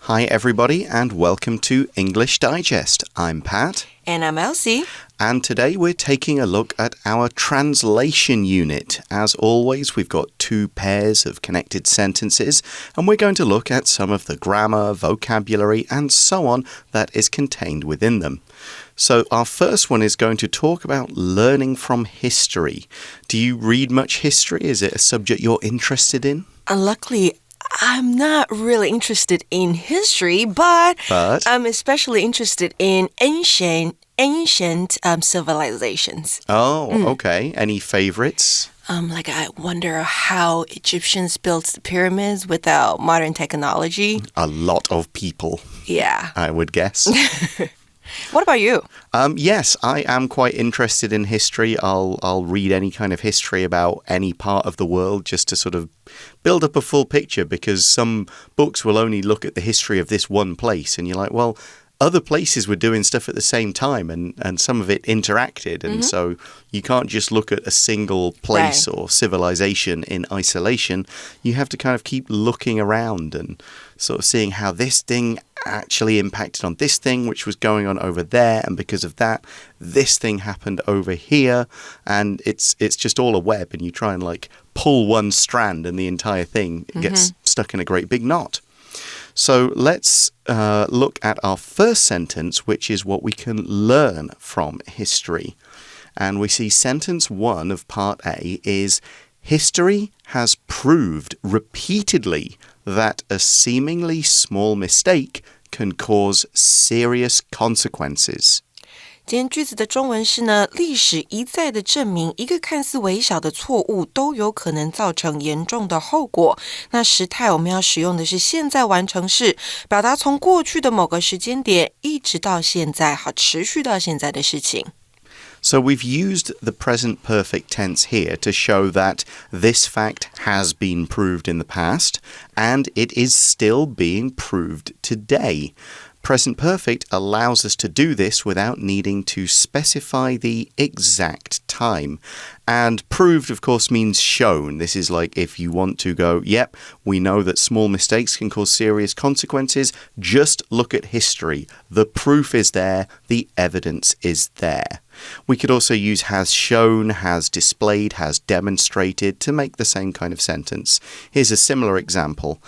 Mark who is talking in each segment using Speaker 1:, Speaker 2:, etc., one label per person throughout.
Speaker 1: Hi everybody and welcome to English Digest. I'm Pat.
Speaker 2: And I'm Elsie.
Speaker 1: And today we're taking a look at our translation unit. As always, we've got two pairs of connected sentences, and we're going to look at some of the grammar, vocabulary, and so on that is contained within them. So our first one is going to talk about learning from history. Do you read much history? Is it a subject you're interested in?
Speaker 2: Luckily, I'm not really interested in history, but I'm especially interested in ancient civilizations.
Speaker 1: Oh, okay. Any favorites?
Speaker 2: I wonder how Egyptians built the pyramids without modern technology.
Speaker 1: A lot of people.
Speaker 2: Yeah.
Speaker 1: I would guess.
Speaker 2: What about you?
Speaker 1: Yes, I am quite interested in history. I'll read any kind of history about any part of the world just to sort of build up a full picture, because some books will only look at the history of this one place and you're like, well, other places were doing stuff at the same time and some of it interacted, and so you can't just look at a single place or civilization in isolation. You have to kind of keep looking around and sort of seeing how this thing actually impacted on this thing which was going on over there, and because of that this thing happened over here, and it's just all a web, and you try and like pull one strand and the entire thing gets stuck in a great big knot. So let's look at our first sentence, which is what we can learn from history. And we see sentence 1 of part A is, history has proved repeatedly that a seemingly small mistake can cause serious consequences.
Speaker 2: 今天句子的中文是呢，历史一再的证明，一个看似微小的错误都有可能造成严重的后果。那时态我们要使用的是现在完成式，表达从过去的某个时间点一直到现在，好，持续到现在的事情。
Speaker 1: So we've used the present perfect tense here to show that this fact has been proved in the past and it is still being proved today. Present perfect allows us to do this without needing to specify the exact time. And proved, of course, means shown. This is like if you want to go, yep, we know that small mistakes can cause serious consequences. Just look at history. The proof is there. The evidence is there. We could also use has shown, has displayed, has demonstrated to make the same kind of sentence. Here's a similar example.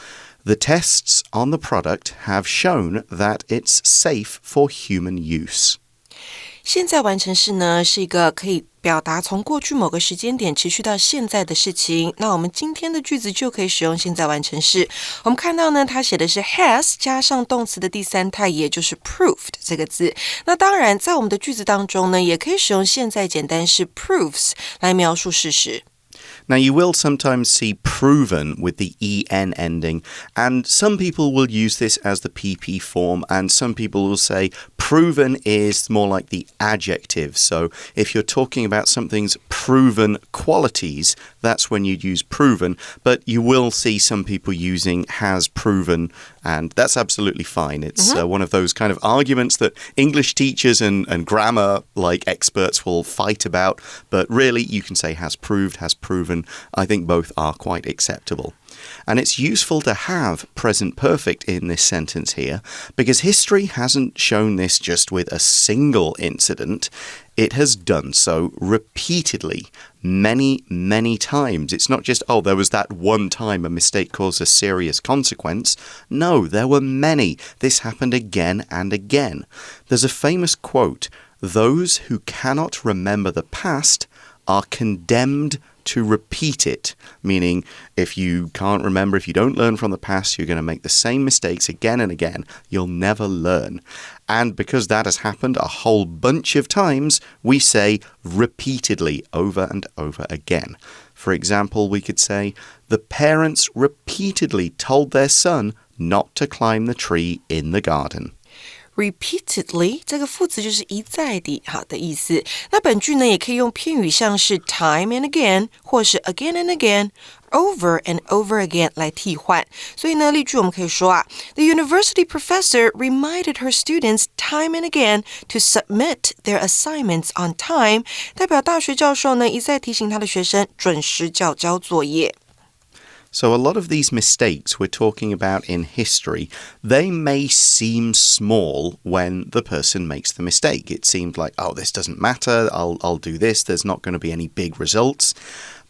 Speaker 1: The tests on the product have shown that it's safe for human use.
Speaker 2: 现在完成式呢，是一个可以表达从过去某个时间点持续到现在的事情。那我们今天的句子就可以使用现在完成式。我们看到呢，它写的是 has 加上动词的第三态，也就是 proved 这个字。那当然，在我们的句子当中呢，也可以使用现在简单式 proves 来描述事实。
Speaker 1: Now, you will sometimes see proven with the en ending, and some people will use this as the PP form, and some people will say proven is more like the adjective. So if you're talking about something's proven qualities, that's when you'd use proven, but you will see some people using has proven, and that's absolutely fine. It's one of those kind of arguments that English teachers and grammar like experts will fight about, but really you can say has proved, has proven. I think both are quite acceptable. And it's useful to have present perfect in this sentence here, because history hasn't shown this just with a single incident. It has done so repeatedly, many, many times. It's not just, oh, there was that one time a mistake caused a serious consequence. No, there were many. This happened again and again. There's a famous quote, "Those who cannot remember the past are condemned to repeat it," meaning if you can't remember, if you don't learn from the past, you're going to make the same mistakes again and again. You'll never learn. And because that has happened a whole bunch of times, we say repeatedly over and over again. For example, we could say, the parents repeatedly told their son not to climb the tree in the garden.
Speaker 2: Repeatedly 这个副词就是一再地好的意思。那本句呢也可以用片语像是 time and again 或是 again and again、over and over again 来替换。所以呢例句我们可以说啊 The university professor reminded her students time and again to submit their assignments on time， 代表大学教授呢一再提醒他的学生准时缴交作业。
Speaker 1: So a lot of these mistakes we're talking about in history, they may seem small when the person makes the mistake. It seemed like, oh, this doesn't matter, I'll do this, there's not going to be any big results.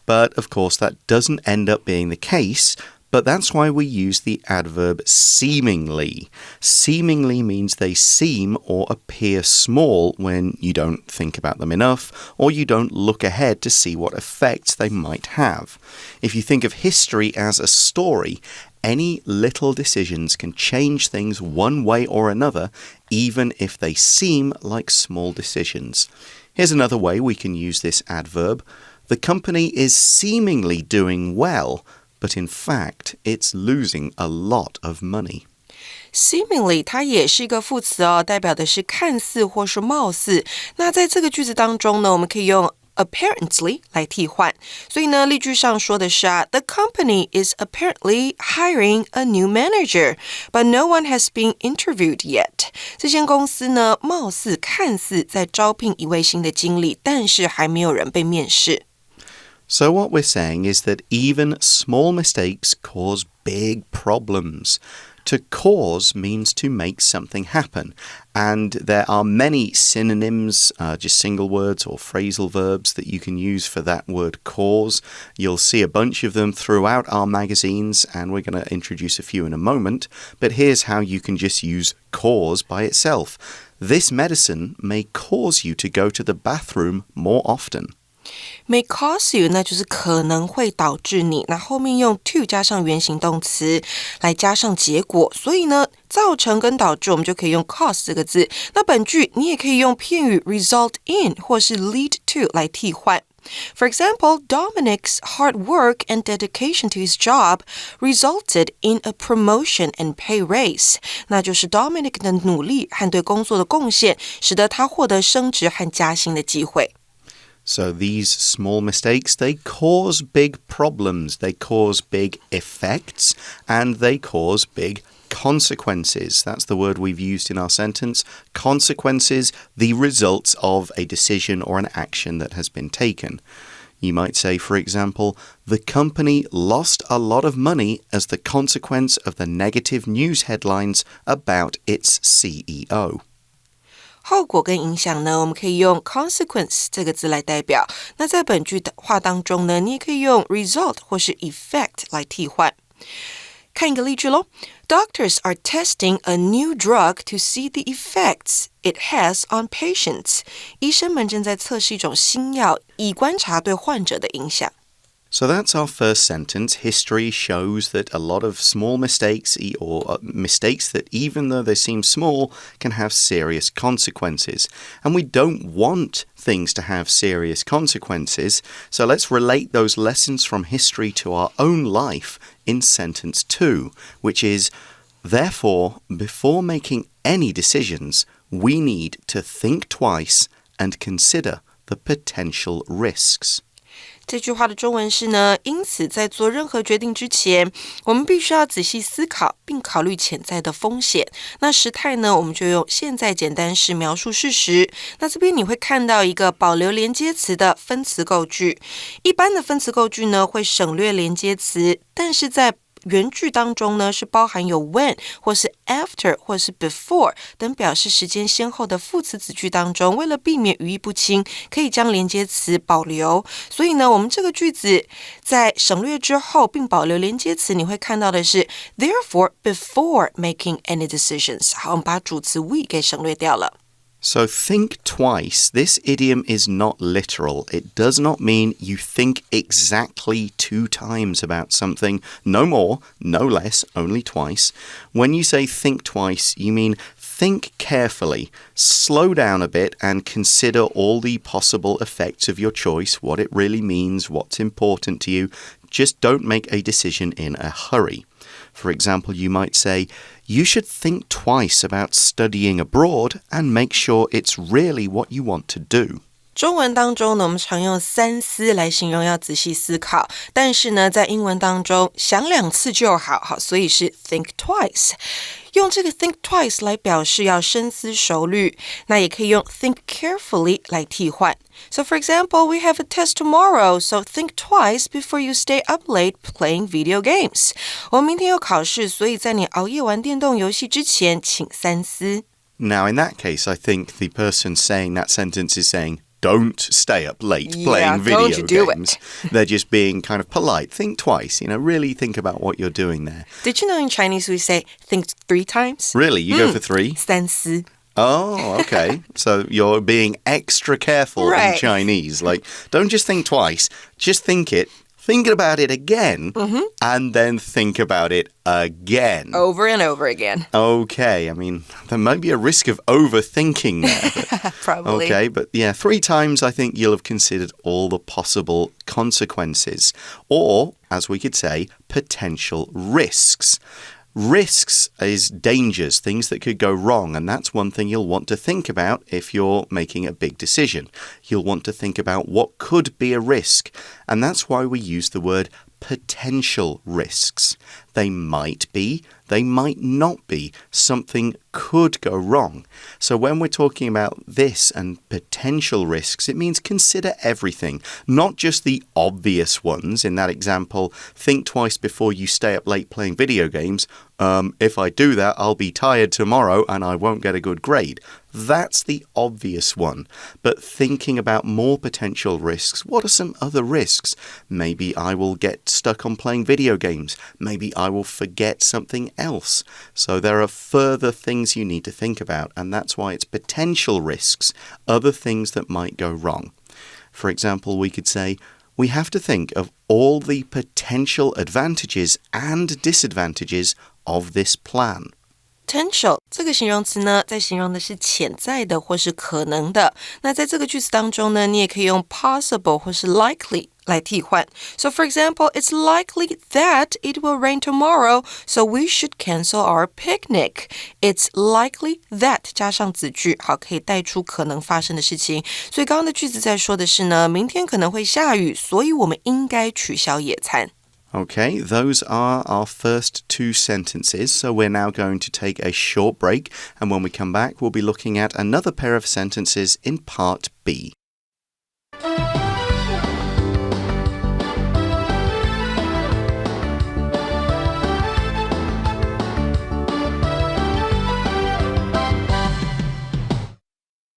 Speaker 1: But of course, that doesn't end up being the case. But that's why we use the adverb seemingly. Seemingly means they seem or appear small when you don't think about them enough or you don't look ahead to see what effects they might have. If you think of history as a story, any little decisions can change things one way or another, even if they seem like small decisions. Here's another way we can use this adverb. The company is seemingly doing well, but in fact, it's losing a lot of money.
Speaker 2: Seemingly 它也是一个副词哦，代表的是看似或是貌似。那在这个句子当中呢，我们可以用apparently 来替换。所以呢，例句上说的是The company is apparently hiring a new manager, but no one has been interviewed yet. 这间公司呢，貌似看似在招聘一位新的经理，但是还没有人被面试。
Speaker 1: So what we're saying is that even small mistakes cause big problems. To cause means to make something happen. And there are many synonyms, just single words or phrasal verbs that you can use for that word cause. You'll see a bunch of them throughout our magazines, and we're going to introduce a few in a moment. But here's how you can just use cause by itself. This medicine may cause you to go to the bathroom more often.May
Speaker 2: cause you 那就是可能会导致你，那后面用 to 加上原形动词来加上结果，所以呢，造成跟导致我们就可以用 cause 这个字。那本句你也可以用片语 result in 或是 lead to 来替换。For example, Dominic's hard work and dedication to his job resulted in a promotion and pay raise. 那就是 Dominic 的努力和对工作的贡献，使得他获得升职和加薪的机会。
Speaker 1: So these small mistakes, they cause big problems, they cause big effects, and they cause big consequences. That's the word we've used in our sentence. Consequences, the results of a decision or an action that has been taken. You might say, for example, the company lost a lot of money as the consequence of the negative news headlines about its CEO.
Speaker 2: 后果跟影响呢，我们可以用 consequence 这个字来代表。那在本句的话当中呢，你也可以用 result 或是 effect 来替换。看一个例句咯。Doctors are testing a new drug to see the effects it has on patients. 医生们正在测试一种新药，以观察对患者的影响。
Speaker 1: So that's our first sentence. History shows that a lot of small mistakes or mistakes that even though they seem small can have serious consequences. And we don't want things to have serious consequences. So let's relate those lessons from history to our own life in sentence 2, which is, therefore, before making any decisions, we need to think twice and consider the potential risks.
Speaker 2: 这句话的中文是呢，因此在做任何决定之前，我们必须要仔细思考并考虑潜在的风险。那时态呢，我们就用现在简单式描述事实。那这边你会看到一个保留连接词的分词构句。一般的分词构句呢，会省略连接词，但是在原句当中呢，是包含有 when 或是 after 或是 before 等表示时间先后的副词子句当中，为了避免语义不清，可以将连接词保留。所以呢，我们这个句子在省略之后并保留连接词，你会看到的是 therefore before making any decisions。好，我们把主词 we 给省略掉了。
Speaker 1: So think twice. This idiom is not literal. It does not mean you think exactly 2 times about something. No more, no less, only twice. When you say think twice, you mean think carefully, slow down a bit and consider all the possible effects of your choice, what it really means, what's important to you. Just don't make a decision in a hurry.For example, you might say, you should think twice about studying abroad and make sure it's really what you want to do.
Speaker 2: 中文当中呢，我们常用三思来形容要仔细思考，但是呢，在英文当中想2次就好，所以是 think twice。用这个 think twice 来表示要深思熟虑，那也可以用 think carefully 来替换。So for example, we have a test tomorrow, so think twice before you stay up late playing video games. 我们明天有考试，所以在你熬夜玩电动游戏之前，请三思。
Speaker 1: Now, in that case, I think the person saying that sentence is saying,Don't stay up late playing video games. They're just being kind of polite. Think twice, really think about what you're doing there.
Speaker 2: Did you know in Chinese we say think 3 times?
Speaker 1: Really? You go for 3?
Speaker 2: 三思.
Speaker 1: Oh, okay. So you're being extra careful in Chinese. Like, don't just think twice, just think about it again, and then think about it again.
Speaker 2: Over and over again.
Speaker 1: Okay, I mean, there might be a risk of overthinking there. But,
Speaker 2: Probably.
Speaker 1: Okay, but yeah, 3 times I think you'll have considered all the possible consequences. Or, as we could say, potential risks. Risks is dangers, things that could go wrong, and that's one thing you'll want to think about if you're making a big decision. You'll want to think about what could be a risk, and that's why we use the word potential risks. They might be, they might not be. Something could go wrong. So when we're talking about this and potential risks, it means consider everything, not just the obvious ones. In that example, think twice before you stay up late playing video games. If I do that, I'll be tired tomorrow and I won't get a good grade. That's the obvious one. But thinking about more potential risks, what are some other risks? Maybe I will get stuck on playing video games. Maybe I will forget something else. So there are further things you need to think about, and that's why it's potential risks, other things that might go wrong. For example, we could say, we have to think of all the potential advantages and disadvantages of this plan.
Speaker 2: Potential 这个形容词呢，在形容的是潜在的或是可能的。那在这个句子当中呢，你也可以用 possible 或是 likely 来替换。So for example, it's likely that it will rain tomorrow, so we should cancel our picnic. It's likely that 加上子句，好，可以带出可能发生的事情。所以刚刚的句子在说的是呢，明天可能会下雨，所以我们应该取消野餐。
Speaker 1: Okay, those are our first 2 sentences. So we're now going to take a short break. And when we come back, we'll be looking at another pair of sentences in part B.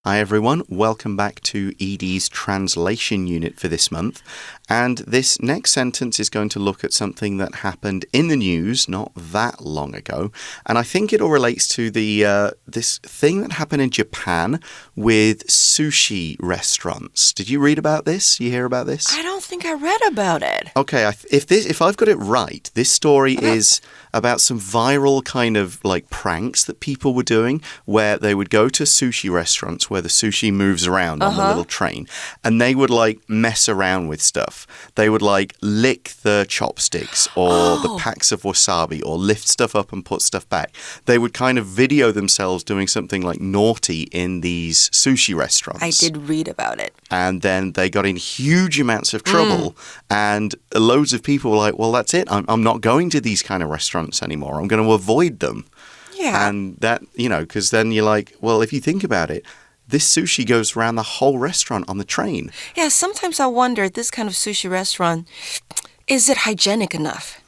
Speaker 1: Hi everyone, welcome back to ED's translation unit for this month. And this next sentence is going to look at something that happened in the news not that long ago. And I think it all relates to this thing that happened in Japan with sushi restaurants. Did you read about this? You hear about this?
Speaker 2: I don't think I read about it.
Speaker 1: Okay, if I've got it right, this story is about some viral kind of like pranks that people were doing where they would go to sushi restaurants where the sushi moves around on the little train, and they would like mess around with stuff. They would like lick the chopsticks or the packs of wasabi or lift stuff up and put stuff back. They would kind of video themselves doing something like naughty in these sushi restaurants.
Speaker 2: I did read about it.
Speaker 1: And then they got in huge amounts of trouble, and loads of people were like, well, that's it. I'm not going to these kind of restaurants anymore. I'm going to avoid them.
Speaker 2: Yeah.
Speaker 1: And that, because then you're like, well, if you think about it, this sushi goes around the whole restaurant on the train.
Speaker 2: Yeah, sometimes I wonder, this kind of sushi restaurant, is it hygienic enough?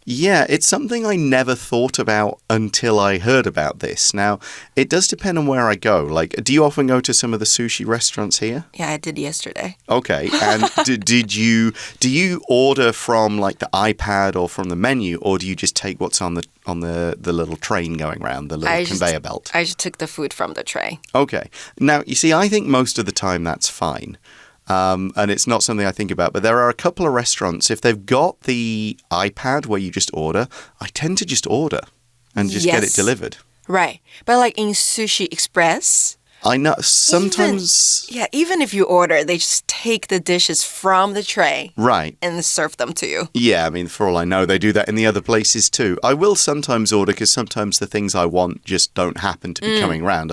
Speaker 1: Yeah, it's something I never thought about until I heard about this. Now, it does depend on where I go. Like, do you often go to some of the sushi restaurants here?
Speaker 2: Yeah, I did yesterday.
Speaker 1: Okay, and do you order from like the iPad or from the menu, or do you just take what's on the little train going around, the little conveyor belt?
Speaker 2: I just took the food from the tray.
Speaker 1: Okay. Now, you see, I think most of the time that's fine. And it's not something I think about, but there are a couple of restaurants, if they've got the iPad where you just order, I tend to just order and just get it delivered.
Speaker 2: Right. But like in Sushi Express,
Speaker 1: I know, sometimes...
Speaker 2: even if you order, they just take the dishes from the tray.
Speaker 1: Right.
Speaker 2: And serve them to you.
Speaker 1: Yeah, I mean, for all I know, they do that in the other places too. I will sometimes order because sometimes the things I want just don't happen to be coming around.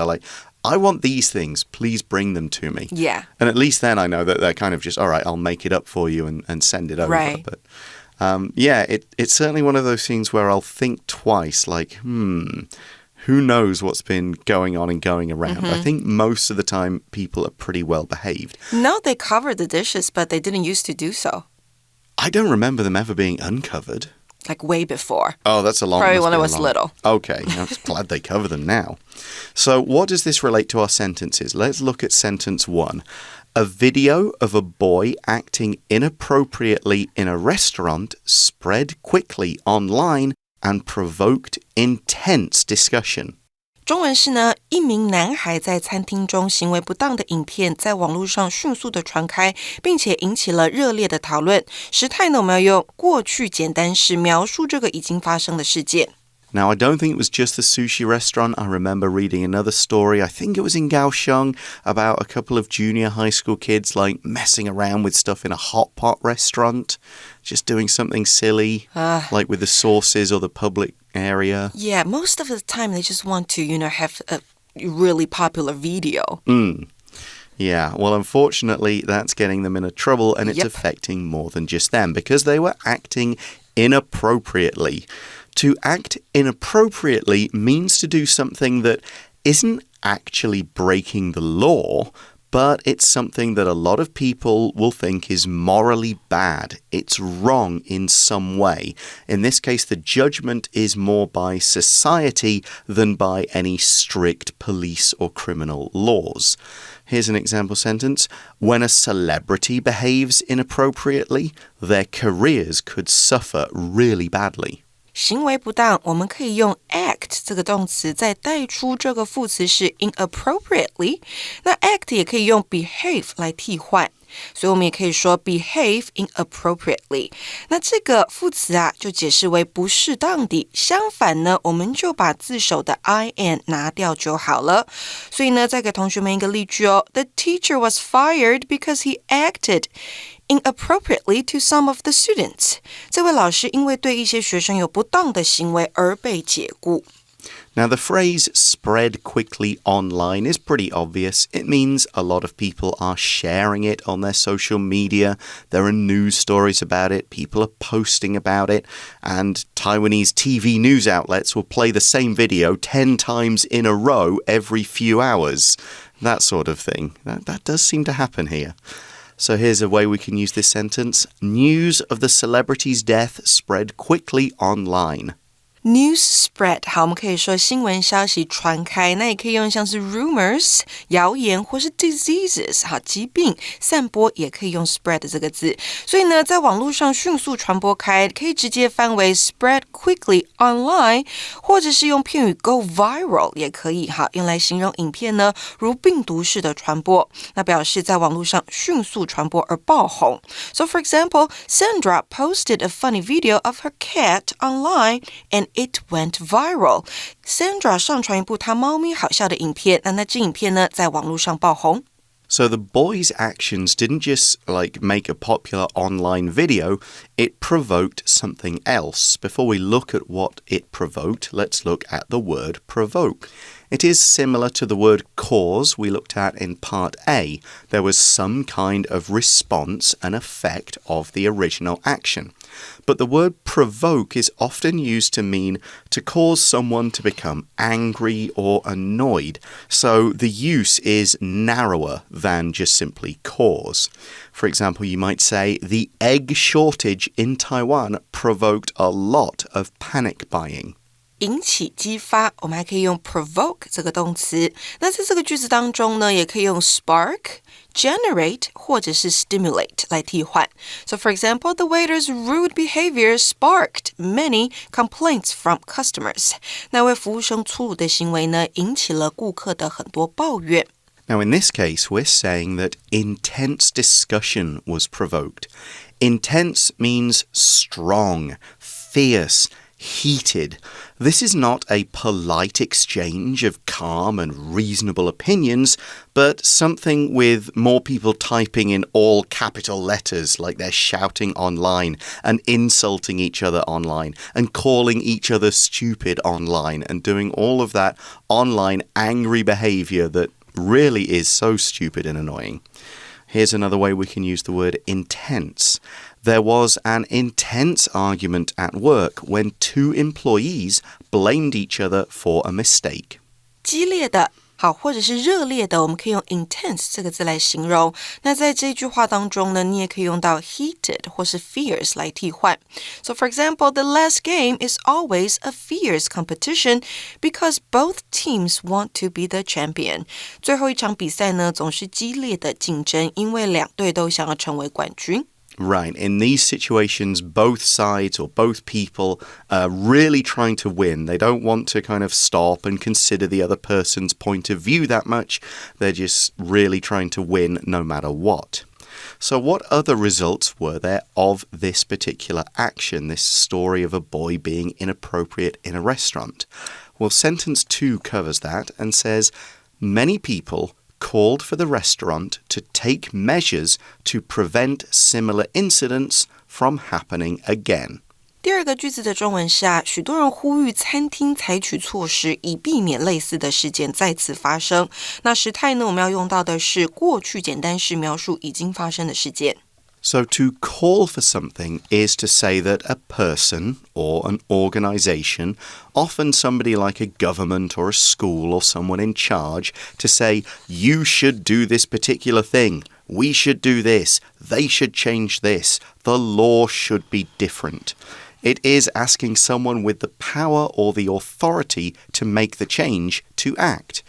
Speaker 1: I want these things. Please bring them to me.
Speaker 2: Yeah.
Speaker 1: And at least then I know that they're kind of just, all right, I'll make it up for you and send it over.
Speaker 2: Right.
Speaker 1: But yeah, it's certainly one of those things where I'll think twice, like, who knows what's been going on and going around? I think most of the time people are pretty well behaved.
Speaker 2: No, they covered the dishes, but they didn't used to do so.
Speaker 1: I don't remember them ever being uncovered.
Speaker 2: Like way before.
Speaker 1: Oh, that's a long
Speaker 2: Probably when I was little.
Speaker 1: Okay, I'm glad they cover them now. So what does this relate to our sentences? Let's look at sentence 1. A video of a boy acting inappropriately in a restaurant spread quickly online and provoked intense discussion.
Speaker 2: 中文是呢，一名男孩在餐厅中行为不当的影片在网络上迅速的传开，并且引起了热烈的讨论。时态呢，我们要用过去简单式描述这个已经发生的事件。
Speaker 1: Now, I don't think it was just the sushi restaurant. I remember reading another story, I think it was in Kaohsiung, about a couple of junior high school kids like messing around with stuff in a hot pot restaurant, just doing something silly, like with the sauces or the public area.
Speaker 2: Yeah, most of the time they just want to, have a really popular video.
Speaker 1: Yeah, well, unfortunately, that's getting them into trouble and it's affecting more than just them because they were acting inappropriately. To act inappropriately means to do something that isn't actually breaking the law, but it's something that a lot of people will think is morally bad. It's wrong in some way. In this case, the judgment is more by society than by any strict police or criminal laws. Here's an example sentence. When a celebrity behaves inappropriately, their careers could suffer really badly.
Speaker 2: 行为不当，我们可以用 act 这个动词再带出这个副词是 inappropriately。那 act 也可以用 behave 来替换，所以我们也可以说 behave inappropriately。那这个副词啊，就解释为不适当地。相反呢，我们就把字首的 in 拿掉就好了。所以呢，再给同学们一个例句哦。The teacher was fired because he acted inappropriately to some of the students. 这位老师因为对一些学生有不当的行为而被解雇。
Speaker 1: Now, the phrase spread quickly online is pretty obvious. It means a lot of people are sharing it on their social media. There are news stories about it. People are posting about it. And Taiwanese TV news outlets will play the same video 10 times in a row every few hours. That sort of thing. That does seem to happen here. So here's a way we can use this sentence. News of the celebrity's death spread quickly online.
Speaker 2: News spread 好，我们可以说新闻消息传开，那也可以用像是 rumors 谣言或是 diseases 好疾病散播也可以用 spread 这个字。所以呢，在网络上迅速传播开，可以直接翻为 spread quickly online， 或者是用片语 go viral 也可以好，用来形容影片呢如病毒式的传播，那表示在网络上迅速传播而爆红。So for example, Sandra posted a funny video of her cat online and it went viral. Sandra 上传一部她猫咪好笑的影片，那支影片呢，在网络上爆红。
Speaker 1: So the boy's actions didn't just make a popular online video, it provoked something else. Before we look at what it provoked, let's look at the word provoke. It is similar to the word cause we looked at in part A. There was some kind of response and effect of the original action. But the word provoke is often used to mean to cause someone to become angry or annoyed. So the use is narrower than just simply cause. For example, you might say, the egg shortage in Taiwan provoked a lot of panic buying.
Speaker 2: 引起激发，我们还可以用 provoke 这个动词。那在这个句子当中呢，也可以用 spark、generate 或者是 stimulate 来替换。So for example, the waiter's rude behavior sparked many complaints from customers. 那位服务生粗鲁的行为呢，引起了顾客的很多抱怨。
Speaker 1: Now, in this case, we're saying that intense discussion was provoked. Intense means strong, fierce, Heated. This is not a polite exchange of calm and reasonable opinions, but something with more people typing in all capital letters like they're shouting online and insulting each other online and calling each other stupid online and doing all of that online angry behavior that really is so stupid and annoying. Here's another way we can use the word intense. There was an intense argument at work when two employees blamed each other for a mistake.
Speaker 2: 激烈的好，或者是热烈的，我们可以用 intense 这个字来形容。那在这句话当中呢，你也可以用到 heated 或是 fierce 来替换。So for example, the last game is always a fierce competition because both teams want to be the champion. 最后一场比赛呢，总是激烈的竞争，因为两队都想要成为冠军。
Speaker 1: Right. In these situations, both sides or both people are really trying to win. They don't want to kind of stop and consider the other person's point of view that much. They're just really trying to win no matter what. So what other results were there of this particular action, this story of a boy being inappropriate in a restaurant? Well, sentence 2 covers that and says, many people called for the restaurant to take measures to prevent similar incidents from happening again.
Speaker 2: 第二个句子的中文是许多人呼吁餐厅采取措施，以避免类似的事件再次发生。那时态呢，我们要用到的是过去简单式描述已经发生的事件。
Speaker 1: So to call for something is to say that a person or an organization, often somebody like a government or a school or someone in charge, to say, you should do this particular thing, we should do this, they should change this, the law should be different. It is asking someone with the power or the authority to make the change to act.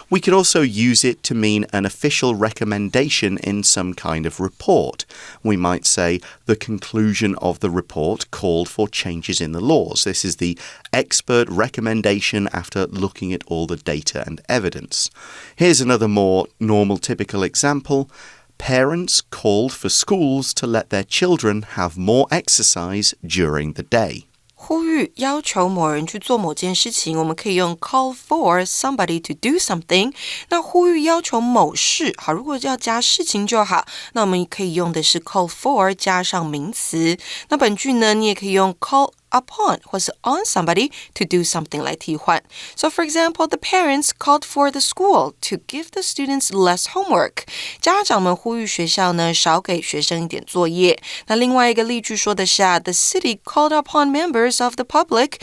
Speaker 1: We could also use it to mean an official recommendation in some kind of report. We might say the conclusion of the report called for changes in the laws. This is the expert recommendation after looking at all the data and evidence. Here's another more normal, typical example. Parents called for schools to let their children have more exercise during the day.
Speaker 2: 呼吁要求某人去做某件事情，我们可以用 call for somebody to do something。那呼吁要求某事，好，如果要加事情就好，那我们可以用的是 call for 加上名词。那本句呢，你也可以用 call upon 或是 on somebody to do something 来替换。So for example, the parents called for the school to give the students less homework. 家长们呼吁学校呢少给学生一点作业。那另外一个例句说的是the city called upon members of the public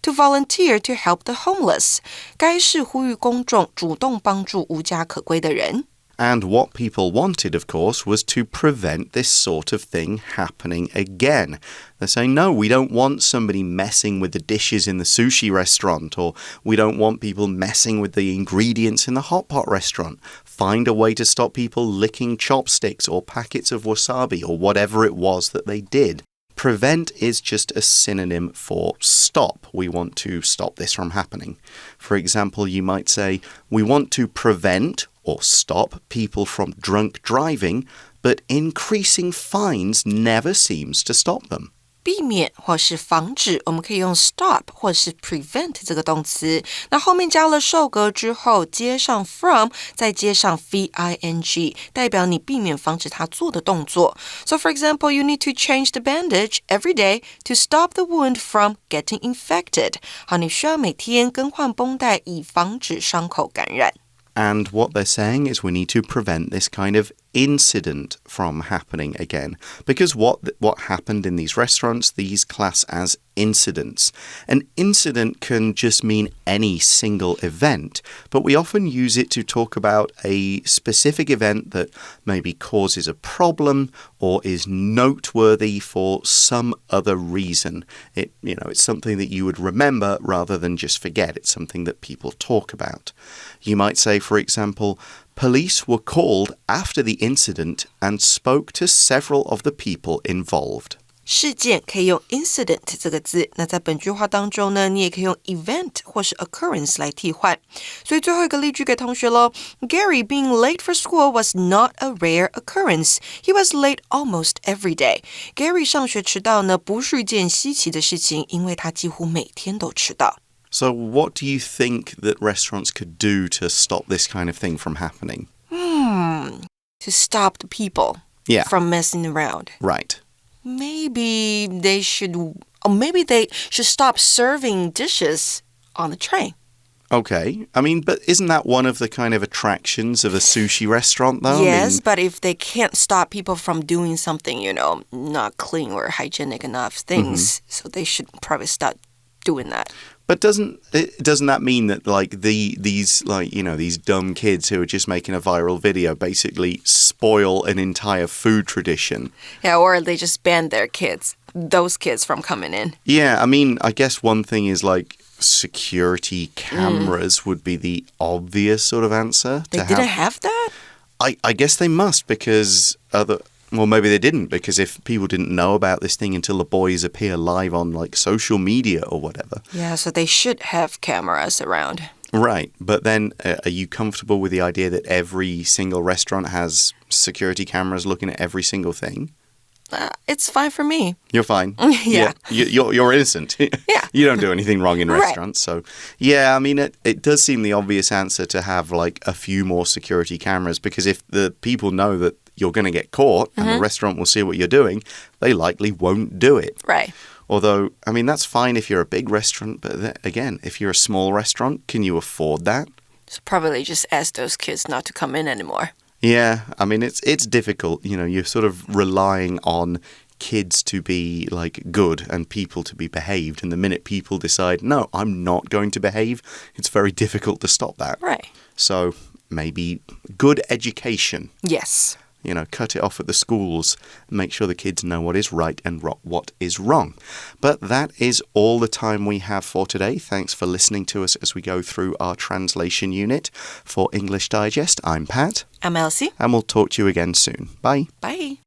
Speaker 2: to volunteer to help the homeless. 该市呼吁公众主动帮助无家可归的人。
Speaker 1: And what people wanted, of course, was to prevent this sort of thing happening again. They're saying, no, we don't want somebody messing with the dishes in the sushi restaurant, or we don't want people messing with the ingredients in the hot pot restaurant. Find a way to stop people licking chopsticks or packets of wasabi or whatever it was that they did. Prevent is just a synonym for stop. We want to stop this from happening. For example, you might say, we want to prevent or stop people from drunk driving, but increasing fines never seems to stop them.
Speaker 2: 避免或是防止，我们可以用 stop 或是 prevent 这个动词。那后面加了受格之后，接上 from， 再接上 VING， 代表你避免防止他做的动作。So for example, you need to change the bandage every day to stop the wound from getting infected. 好，你需要每天更换绷带，以防止伤口感染。
Speaker 1: And what they're saying is we need to prevent this kind of incident from happening again. Because what happened in these restaurants, these class as incidents. An incident can just mean any single event, but we often use it to talk about a specific event that maybe causes a problem or is noteworthy for some other reason. It's something that you would remember rather than just forget. It's something that people talk about. You might say, for example, police were called after the incident and spoke to several of the people involved.
Speaker 2: 事件可以用 incident 这个字，那在本句话当中呢，你也可以用 event 或是 occurrence 来替换。所以最后一个例句给同学咯 Gary being late for school was not a rare occurrence. He was late almost every day. Gary 上学迟到呢，不是一件稀奇的事情，因为他几乎每天都迟到。
Speaker 1: So what do you think that restaurants could do to stop this kind of thing from happening?
Speaker 2: To stop the people from messing around.
Speaker 1: Right.
Speaker 2: Maybe they should stop serving dishes on the train.
Speaker 1: Okay. I mean, but isn't that one of the kind of attractions of a sushi restaurant, though?
Speaker 2: Yes, but if they can't stop people from doing something, not clean or hygienic enough things, so they should probably stop doing that.
Speaker 1: But doesn't that mean that like these dumb kids who are just making a viral video basically spoil an entire food tradition?
Speaker 2: Yeah, or they just ban those kids from coming in.
Speaker 1: Yeah, I mean, I guess one thing is like security cameras would be the obvious sort of answer.
Speaker 2: They didn't have that?
Speaker 1: I guess they must because well, maybe they didn't, because if people didn't know about this thing until the boys appear live on like social media or whatever.
Speaker 2: Yeah, so they should have cameras around.
Speaker 1: Right, but then are you comfortable with the idea that every single restaurant has security cameras looking at every single thing?
Speaker 2: It's fine for me.
Speaker 1: You're fine.
Speaker 2: Yeah.
Speaker 1: You're innocent.
Speaker 2: Yeah.
Speaker 1: You don't do anything wrong in restaurants.
Speaker 2: Right.
Speaker 1: So, yeah, I mean, it does seem the obvious answer to have like a few more security cameras, because if the people know that you're going to get caught and the restaurant will see what you're doing, they likely won't do it.
Speaker 2: Right.
Speaker 1: Although, I mean, that's fine if you're a big restaurant, but again, if you're a small restaurant, can you afford that?
Speaker 2: So probably just ask those kids not to come in anymore.
Speaker 1: Yeah, I mean, it's difficult. You're sort of relying on kids to be like good and people to be behaved. And the minute people decide, no, I'm not going to behave, it's very difficult to stop that.
Speaker 2: Right.
Speaker 1: So maybe good education.
Speaker 2: Yes.
Speaker 1: Cut it off at the schools, make sure the kids know what is right and what is wrong. But that is all the time we have for today. Thanks for listening to us as we go through our translation unit. For English Digest, I'm Pat.
Speaker 2: I'm Elsie.
Speaker 1: And we'll talk to you again soon. Bye.
Speaker 2: Bye.